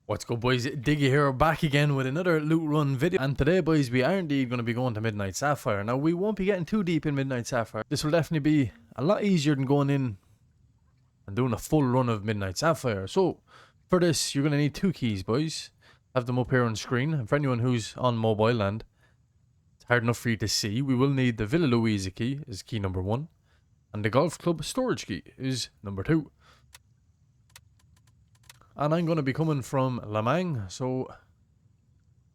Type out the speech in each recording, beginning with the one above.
What's good, boys? Diggy here, back again with another loot run video. And today, boys, we are indeed going to be going to Midnight Sapphire. Now, we won't be getting too deep in Midnight Sapphire. This will definitely be a lot easier than going in and doing a full run of Midnight Sapphire. So, for this, you're going to need two keys, boys. Have them up here on screen. And for anyone who's on mobile and it's hard enough for you to see, we will need the Villa Louisa key is key number 1. And the golf club storage key is number 2. And I'm going to be coming from Lamang, so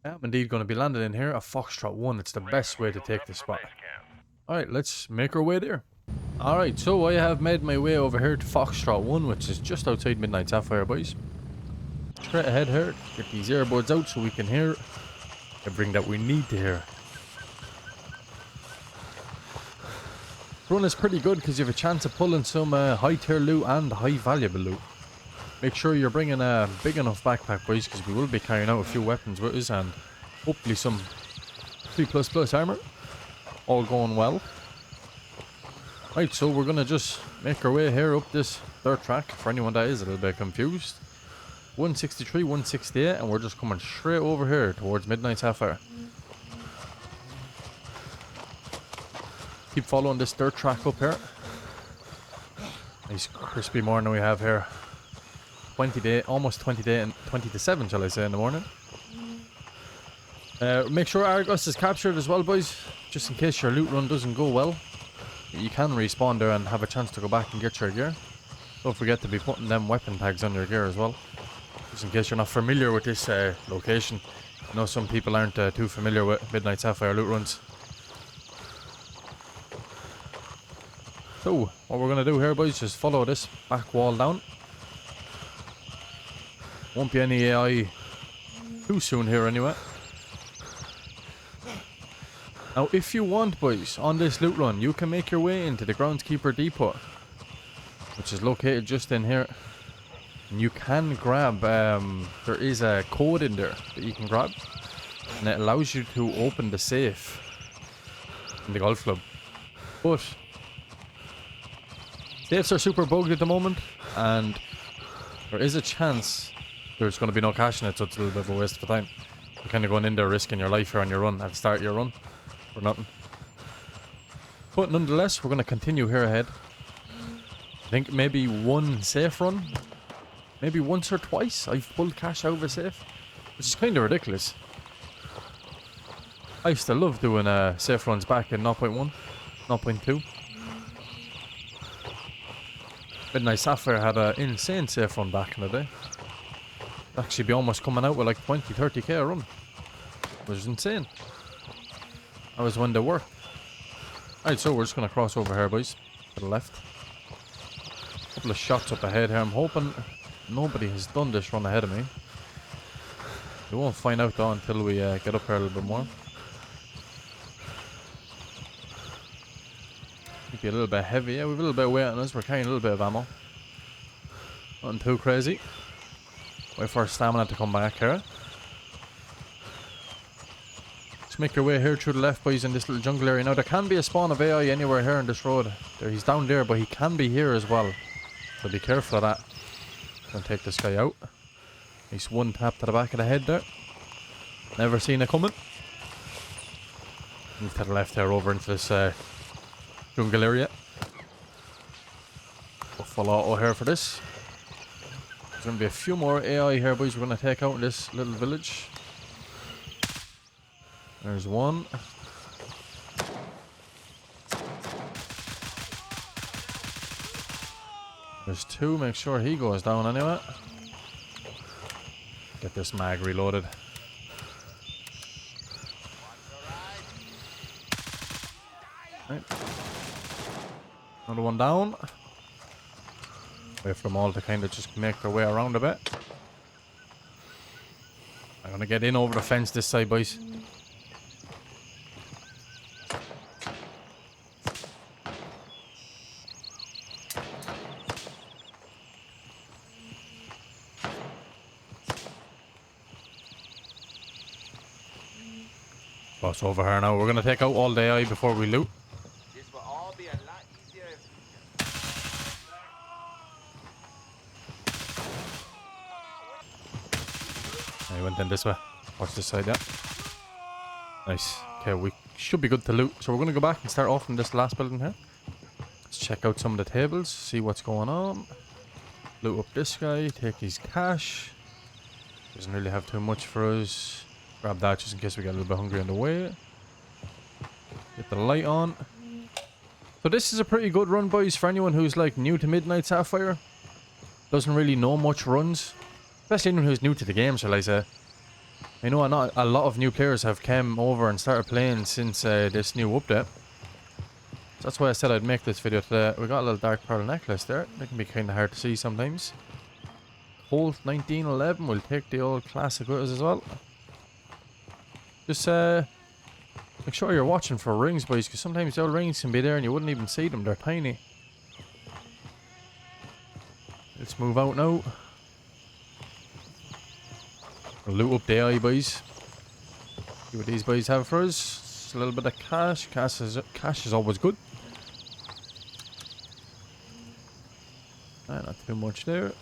I'm indeed going to be landing in here at Foxtrot 1. It's the best way to take this spot. Alright, let's make our way there. Alright, so I have made my way over here to Foxtrot 1, which is just outside Midnight Sapphire, boys. Straight ahead here, get these earbuds out so we can hear everything that we need to hear. Run is pretty good because you have a chance of pulling some high tier loot and high valuable loot. Make sure you're bringing a big enough backpack, boys, because we will be carrying out a few weapons with us and hopefully some 3++ armor. All going well. Right, so we're going to just make our way here up this dirt track for anyone that is a little bit confused. 163, 168, and we're just coming straight over here towards Midnight Sapphire. Keep following this dirt track up here. Nice crispy morning we have here. 20 to 7, shall I say, in the morning. Make sure Argos is captured as well, boys, just in case your loot run doesn't go well. You can respawn there and have a chance to go back and get your gear. Don't forget to be putting them weapon tags on your gear as well, just in case you're not familiar with this location. I know some people aren't too familiar with Midnight Sapphire loot runs. So what we're going to do here, boys, is follow this back wall down. Won't be any AI too soon here anyway. Now, if you want, boys, on this loot run, you can make your way into the Groundskeeper Depot, which is located just in here. And you can grab, there is a code in there that you can grab, and it allows you to open the safe in the golf club. But safes are super bugged at the moment, and there is a chance there's going to be no cash in it, so it's a little bit of a waste of time. You're kind of going in there risking your life here on your run, at the start of your run, for nothing. But nonetheless, we're going to continue here ahead. I think maybe one safe run, maybe once or twice, I've pulled cash out of a safe, which is kind of ridiculous. I used to love doing safe runs back in 0.1, 0.2. Midnight Sapphire had an insane safe run back in the day. Actually be almost coming out with like 20-30k a run, which is insane. That was when they were. Alright, so we're just going to cross over here, boys, to the left. Couple of shots up ahead here. I'm hoping nobody has done this run ahead of me. We won't find out though until we get up here a little bit more. Might be a little bit heavy. Yeah, we have a little bit of weight on us. We're carrying a little bit of ammo. Nothing too crazy. Wait for our stamina to come back here. Just make your way here through the left, boys, in this little jungle area. Now, there can be a spawn of AI anywhere here on this road. There, he's down there, but he can be here as well. So be careful of that. Gonna take this guy out. Nice one tap to the back of the head there. Never seen it coming. Move to the left here over into this jungle area. Go full auto here for this. There's going to be a few more AI here, boys, we're going to take out in this little village. There's one. There's two. Make sure he goes down anyway. Get this mag reloaded. Right. Another one down. Wait for them all to kind of just make their way around a bit. I'm gonna get in over the fence this side, boys. Cross over here now. We're gonna take out all the AI before we loot. This will all be a lot easier if we can. I went in this way. Watch this side, yeah. Nice. Okay, we should be good to loot. So we're going to go back and start off in this last building here. Let's check out some of the tables, see what's going on. Loot up this guy, take his cash. Doesn't really have too much for us. Grab that just in case we get a little bit hungry on the way. Get the light on. So this is a pretty good run, boys, for anyone who's like new to Midnight Sapphire. Doesn't really know much runs. Especially anyone who's new to the game, shall I say. I know not a lot of new players have come over and started playing since this new update. So that's why I said I'd make this video today. We got a little dark pearl necklace there. It can be kind of hard to see sometimes. Colt 1911. We'll take the old classic with us as well. Just make sure you're watching for rings, boys, because sometimes the old rings can be there and you wouldn't even see them. They're tiny. Let's move out now. We'll loot up the AI, boys. See what these boys have for us. Just a little bit of cash. Cash is always good. Not too much there. It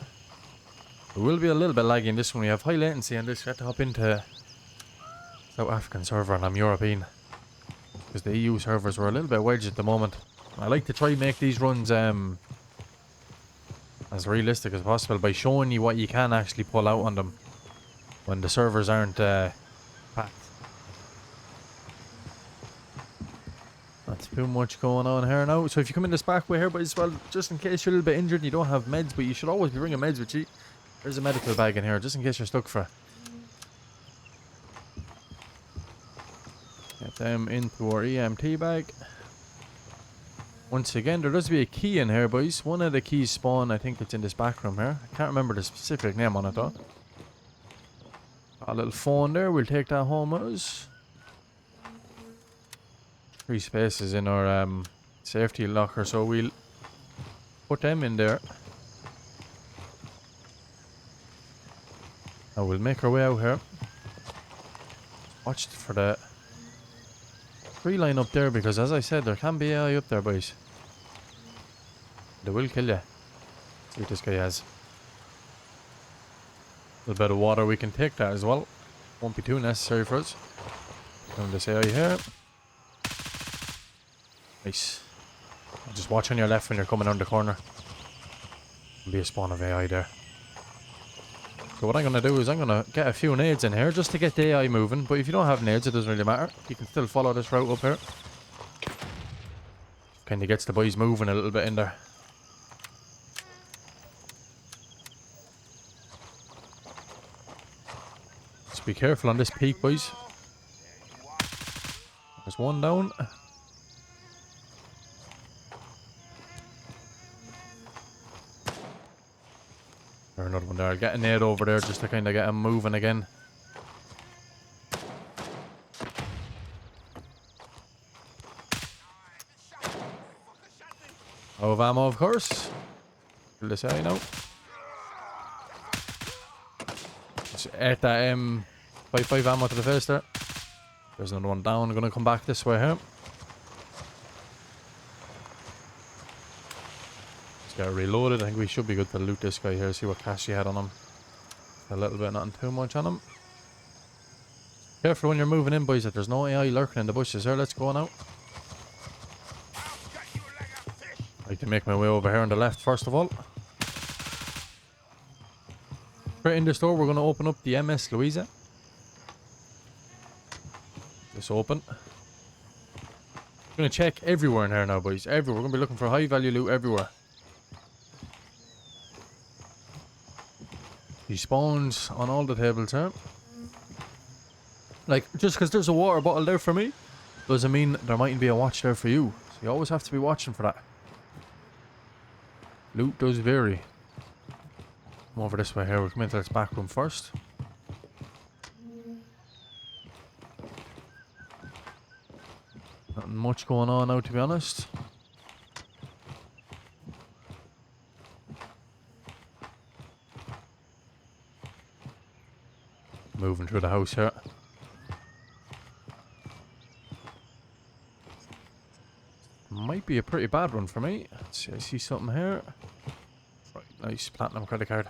will be a little bit laggy in this one. We have high latency and this. We have to hop into South African server and I'm European. Because the EU servers were a little bit wedged at the moment. I like to try and make these runs as realistic as possible by showing you what you can actually pull out on them when the servers aren't packed. Not too much going on here now. So if you come in this back way here, but as well, just in case you're a little bit injured and you don't have meds, but you should always be bringing meds with you. There's a medical bag in here, just in case you're stuck for it. Get them into our EMT bag. Once again, there does be a key in here, boys. One of the keys spawn, I think it's in this back room here. I can't remember the specific name on it though. Got a little phone there, we'll take that home with us. 3 spaces in our safety locker, so we'll put them in there. Now we'll make our way out here. Watch for the tree line up there, because as I said, there can be AI up there, boys. They will kill you. See what this guy has. A little bit of water, we can take that as well. Won't be too necessary for us. Found this AI here. Nice. Just watch on your left when you're coming around the corner. There'll be a spawn of AI there. So what I'm going to do is I'm going to get a few nades in here just to get the AI moving. But if you don't have nades, it doesn't really matter. You can still follow this route up here. Kind of gets the boys moving a little bit in there. Just be careful on this peak, boys. There's one down. Or another one there. I'll get a nade over there just to kind of get him moving again. Out of ammo, of course. Kill this AI now. Just ate that M55 ammo to the face there. There's another one down. I'm going to come back this way here. Get reloaded. I think we should be good to loot this guy here, see what cash he had on him. A little bit, nothing too much on him. Careful when you're moving in, boys, that there's no AI lurking in the bushes here. Let's go on out. I can make my way over here on the left first of all. Right in the store, we're going to open up the MS Louisa. Just open. We're going to check everywhere in here now, boys. Everywhere. We're going to be looking for high value loot everywhere. He spawns on all the tables here. Like, just because there's a water bottle there for me doesn't mean there mightn't be a watch there for you. So you always have to be watching for that. Loot does vary. Come over this way here. We'll come into this back room first. Nothing much going on now, to be honest. Moving through the house here. Might be a pretty bad one for me. Let's see, I see something here. Right, nice platinum credit card.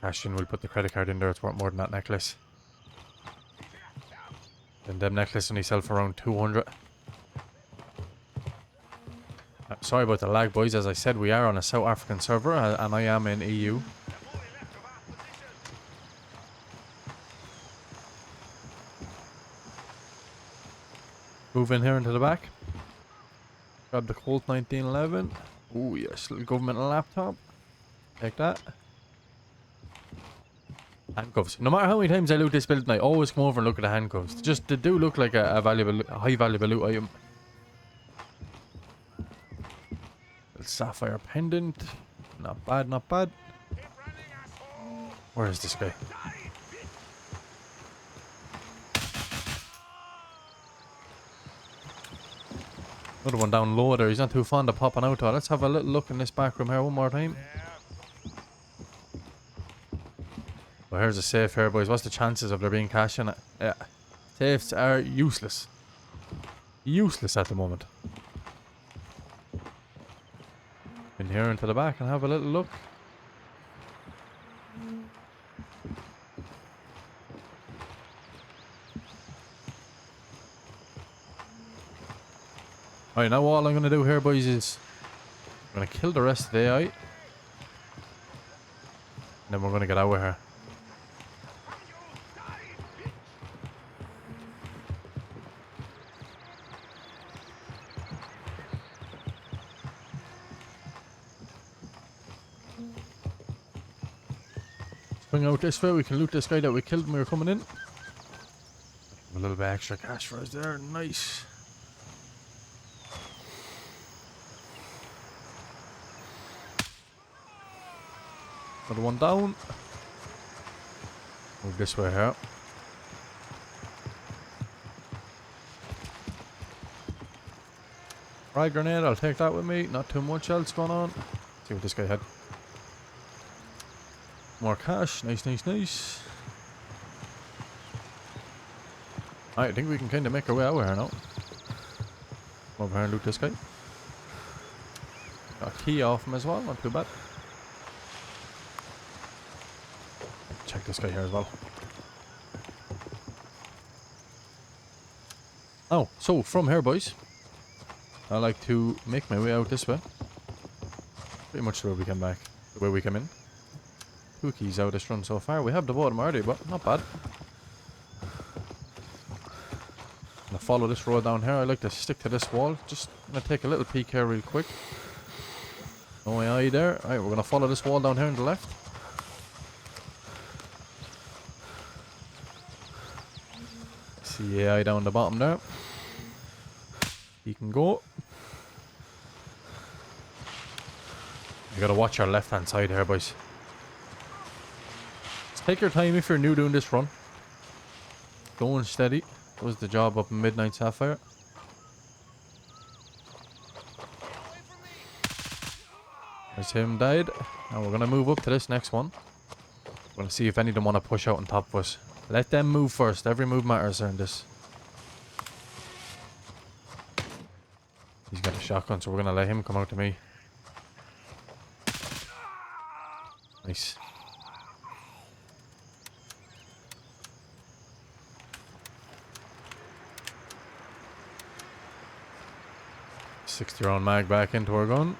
Cash in, we'll put the credit card in there. It's worth more than that necklace. And them necklaces only sell for around 200. Sorry about the lag, boys. As I said, we are on a South African server, and I am in EU. Move in here into the back. Grab the Colt 1911. Oh yes, little government laptop. Take that. Handcuffs. No matter how many times I loot this building, I always come over and look at the handcuffs. They do look like a high valuable loot item. Little sapphire pendant. Not bad, not bad. Where is this guy? Another one down low there. He's not too fond of popping out though. Let's have a little look in this back room here one more time. Well, here's a safe here, boys. What's the chances of there being cash in it? Yeah. Safes are useless. Useless at the moment. In here into the back and have a little look. Alright, now all I'm going to do here, boys, is I'm going to kill the rest of the AI. And then we're going to get out of here. Swing out this way, we can loot this guy that we killed when we were coming in. A little bit extra cash for us there, nice. Another one down. Move this way here. Frag grenade, I'll take that with me. Not too much else going on. See what this guy had. More cash. Nice, nice, nice. Alright, I think we can kind of make our way out of here now. Come over here and loot this guy. Got a key off him as well. Not too bad. Check this guy here as well. Oh, so from here, boys, I like to make my way out this way. Pretty much the way we came back. The way we came in. 2 keys out this run so far. We have the bottom already, but not bad. I'm gonna follow this road down here. I like to stick to this wall. Just gonna take a little peek here real quick. No AI there. Alright, we're gonna follow this wall down here on the left. See AI down the bottom there. He can go. You gotta watch our left hand side here, boys. Take your time if you're new doing this run. Going steady. That was the job up in Midnight Sapphire. There's him died. Now we're going to move up to this next one. We're going to see if any of them want to push out on top of us. Let them move first. Every move matters in this. He's got a shotgun, so we're going to let him come out to me. Nice. $60-round mag back into our gun.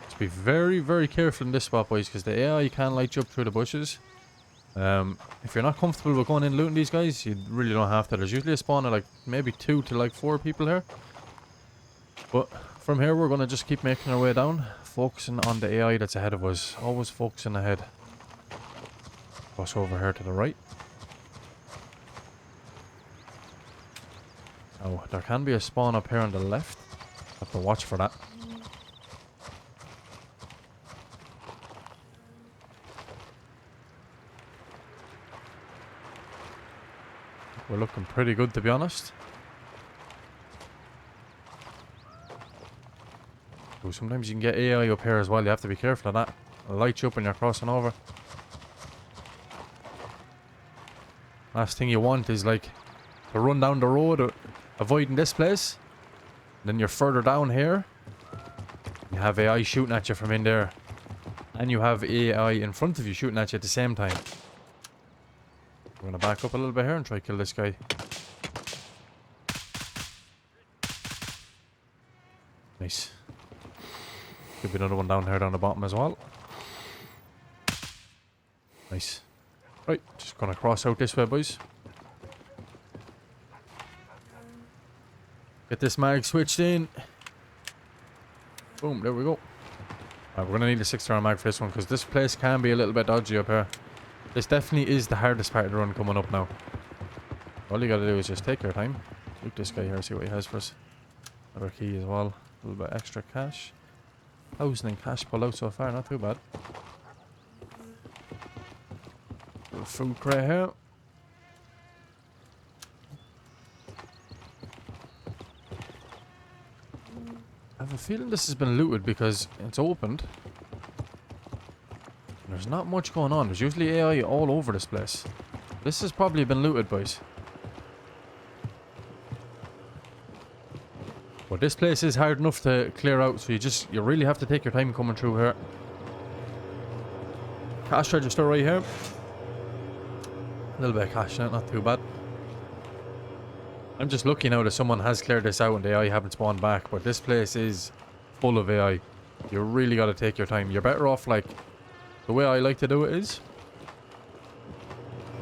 Just be very, very careful in this spot, boys, because the AI can light you up through the bushes. If you're not comfortable with going in looting these guys, you really don't have to. There's usually a spawn of like maybe 2 to like 4 people here. But from here, we're going to just keep making our way down, focusing on the AI that's ahead of us. Always focusing ahead. Cross over here to the right. Oh, there can be a spawn up here on the left. Have to watch for that. We're looking pretty good, to be honest. Oh, sometimes you can get AI up here as well. You have to be careful of that. It'll light you up when you're crossing over. Last thing you want is like to run down the road avoiding this place Then you're further down here. You have AI shooting at you from in there. And you have AI in front of you shooting at you at the same time. We're going to back up a little bit here and try to kill this guy. Nice. Could be another one down here down the bottom as well. Nice. Right, just going to cross out this way, boys. Get this mag switched in. Boom, there we go. Right, we're going to need a 6-round mag for this one because this place can be a little bit dodgy up here. This definitely is the hardest part of the run coming up now. All you got to do is just take your time. Loot this guy here, see what he has for us. Another key as well. A little bit extra cash. 1,000 in cash pulled out so far, not too bad. Little food crate here. I have a feeling this has been looted because it's opened. There's not much going on. There's usually AI all over this place. This has probably been looted, boys. But this place is hard enough to clear out, so you really have to take your time coming through here. Cash register right here. A little bit of cash in it, not too bad. I'm just lucky now that someone has cleared this out and the AI haven't spawned back, but this place is full of AI. You really got to take your time. You're better off, like, the way I like to do it is,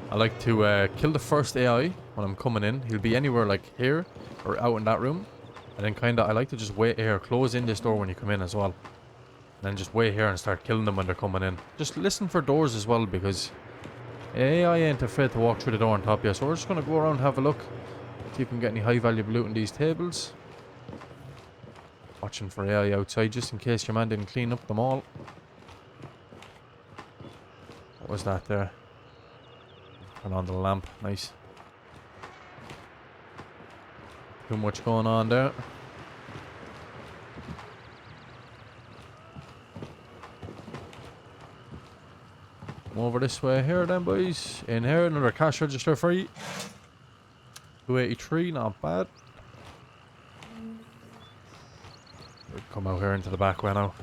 I like to kill the first AI when I'm coming in. He'll be anywhere like here or out in that room. And then kind of, I like to just wait here, close in this door when you come in as well. And then just wait here and start killing them when they're coming in. Just listen for doors as well, because AI ain't afraid to walk through the door on top of you. So we're just going to go around and have a look. See if we can get any high value loot in these tables. Watching for AI outside just in case your man didn't clean up them all. What was that there? Turn on the lamp. Nice. Too much going on there. Come over this way here then, boys. In here, another cash register free. 283, not bad. We'll come out here into the back way now.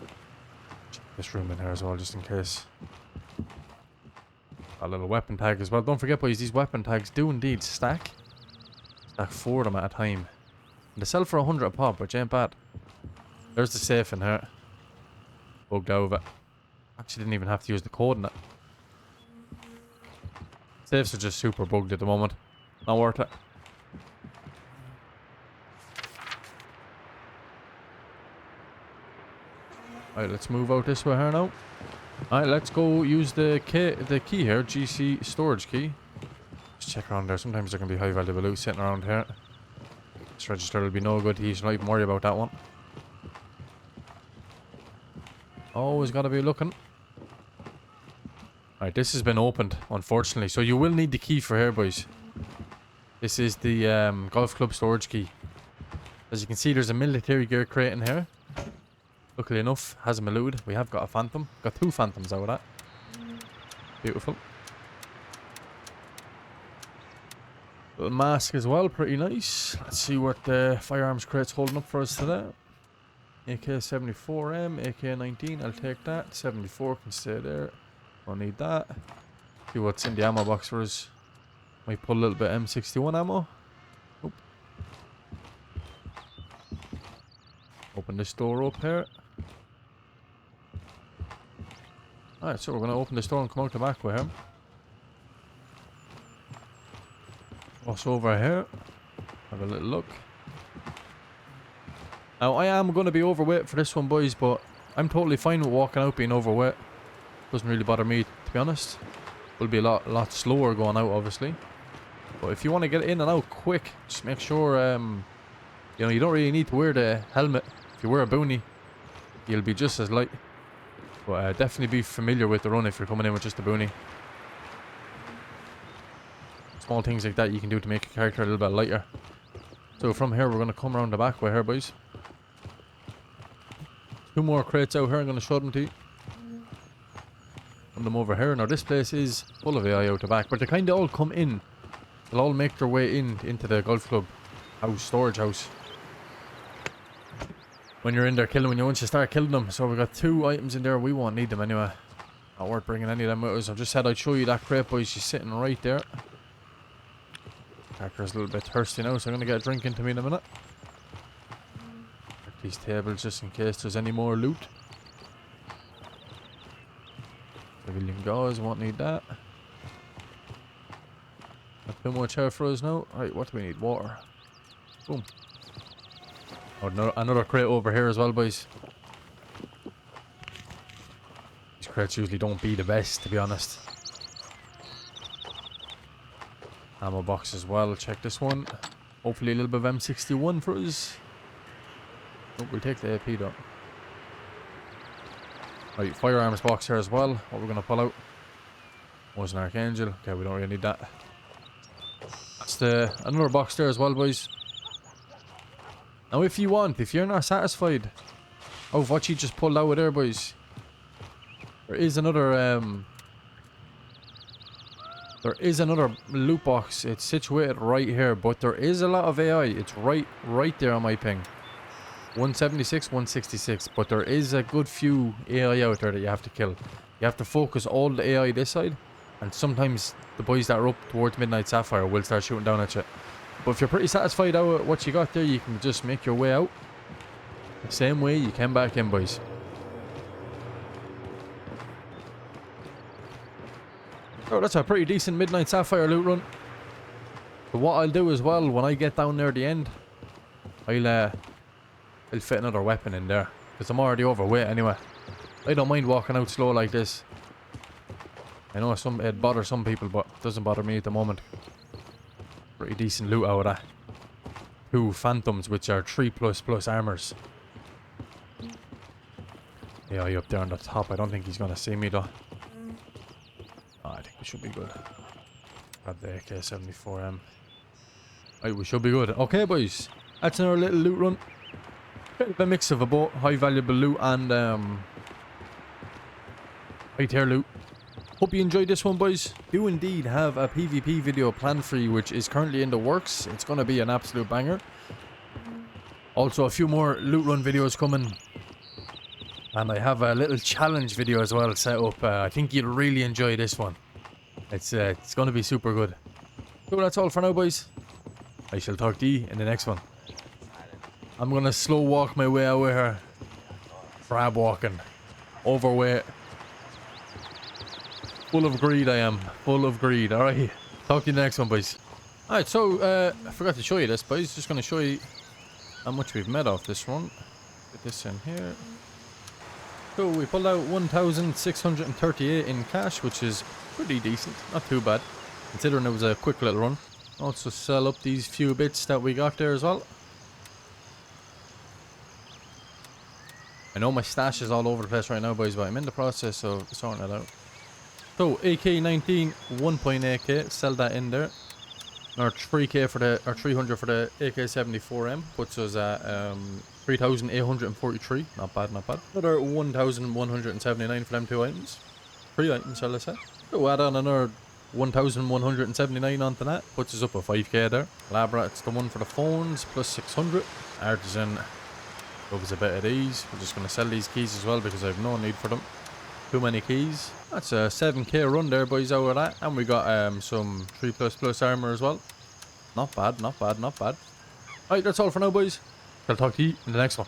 Check this room in here as well, just in case. A little weapon tag as well. Don't forget, boys, these weapon tags do indeed stack. Stack 4 of them at a time. And they sell for 100 a pop, which ain't bad. There's the safe in here. Bugged out of it. Actually didn't even have to use the code in it. Safes are just super bugged at the moment. Not worth it. Alright, let's move out this way here now. Alright, let's go use the key here, GC storage key. Just check around there. Sometimes there can be high value loot sitting around here. This register will be no good. You should not even worry about that one. Always gotta be looking. Alright, this has been opened, unfortunately. So you will need the key for here, boys. This is the golf club storage key. As you can see, there's a military gear crate in here. Luckily enough, hasn't been looted. We have got a phantom. Got 2 phantoms out of that. Beautiful. Little mask as well, pretty nice. Let's see what the firearms crate's holding up for us today. AK-74M, AK-19, I'll take that. 74 can stay there. Don't need that. See what's in the ammo box for us. Might pull a little bit M61 ammo. Oop. Open this door up here. Alright, so we're going to open this door and come out the back with him. Cross over here. Have a little look. Now, I am going to be overweight for this one, boys, but I'm totally fine with walking out being overweight. Doesn't really bother me, to be honest. Will be a lot slower going out, obviously. But if you want to get in and out quick, just make sure, you know, you don't really need to wear the helmet. If you wear a boonie, you'll be just as light. But definitely be familiar with the run if you're coming in with just a boonie. Small things like that you can do to make your character a little bit lighter. So from here, we're going to come around the back way here, boys. 2 more crates out here. I'm going to show them to you. Put them over here. Now, this place is full of AI out the back, but they kind of all come in. They'll all make their way into the golf club house, storage house. when you're in there killing, once you start killing them. So we got 2 items in there. We won't need them anyway. Not worth bringing any of them with us. I just said I'd show you that crate, boys. She's sitting right there. Parker's a little bit thirsty now, so I'm going to get a drink into me in a minute. Check these tables just in case there's any more loot. Civilian gauze, won't need that. Not too much here for us now. Right, what do we need? Water. Boom. Oh, no, another crate over here as well, boys. These crates usually don't be the best, to be honest. Ammo box as well. Check this one. Hopefully a little bit of M61 for us. Oh, we'll take the AP though. Right, firearms box here as well. What we're going to pull out was an Archangel. Okay, we don't really need that. That's another box there as well, boys. Now if you want, if you're not satisfied of what you just pulled out of there, boys, there is another loot box. It's situated right here, but there is a lot of AI. It's right there on my ping. 176, 166, but there is a good few AI out there that you have to kill. You have to focus all the AI this side, and sometimes the boys that are up towards Midnight Sapphire will start shooting down at you. But if you're pretty satisfied with what you got there, you can just make your way out the same way you came back in, boys. Oh, that's a pretty decent Midnight Sapphire loot run. But what I'll do as well, when I get down there at the end, I'll fit another weapon in there, because I'm already overweight anyway. I don't mind walking out slow like this. I know it bothers some people, but it doesn't bother me at the moment. Pretty decent loot out of that. 2 Phantoms, which are 3++ armors. Yeah, up there on the top. I don't think he's going to see me though. Oh, I think we should be good. Grab the AK-74M. Right, we should be good. Okay, boys. That's another little loot run. Bit of a mix of both high valuable loot and high tier loot. Hope you enjoyed this one, boys. Do indeed have a PvP video planned for you, which is currently in the works. It's going to be an absolute banger. Also, a few more loot run videos coming. And I have a little challenge video as well set up. I think you'll really enjoy this one. It's going to be super good. So that's all for now, boys. I shall talk to you in the next one. I'm going to slow walk my way out of here. Crab walking. Overweight. Full of greed I am. Full of greed. Alright. Talk to you in the next one, boys. Alright, so I forgot to show you this, boys. Just going to show you how much we've made off this one. Get this in here. So we pulled out 1,638 in cash, which is pretty decent. Not too bad, considering it was a quick little run. Also sell up these few bits that we got there as well. I know my stash is all over the place right now, boys, but I'm in the process of sorting it out. So AK-19 1.8k, sell that in there. Or 3k for the, or 300 for the AK-74M, puts us at 3,843. Not bad, not bad. Another 1,179 for them 2 items. 3 items, shall I say. So add on another 1,179 onto that, puts us up at 5k there. Labra, it's the one for the phones, plus 600. Artisan, covers a bit of these. We're just going to sell these keys as well because I have no need for them. Too many keys. That's a 7k run there, boys, out of that. And we got some 3++ armor as well. Not bad, not bad, not bad. Alright, that's all for now, boys. I'll talk to you in the next one.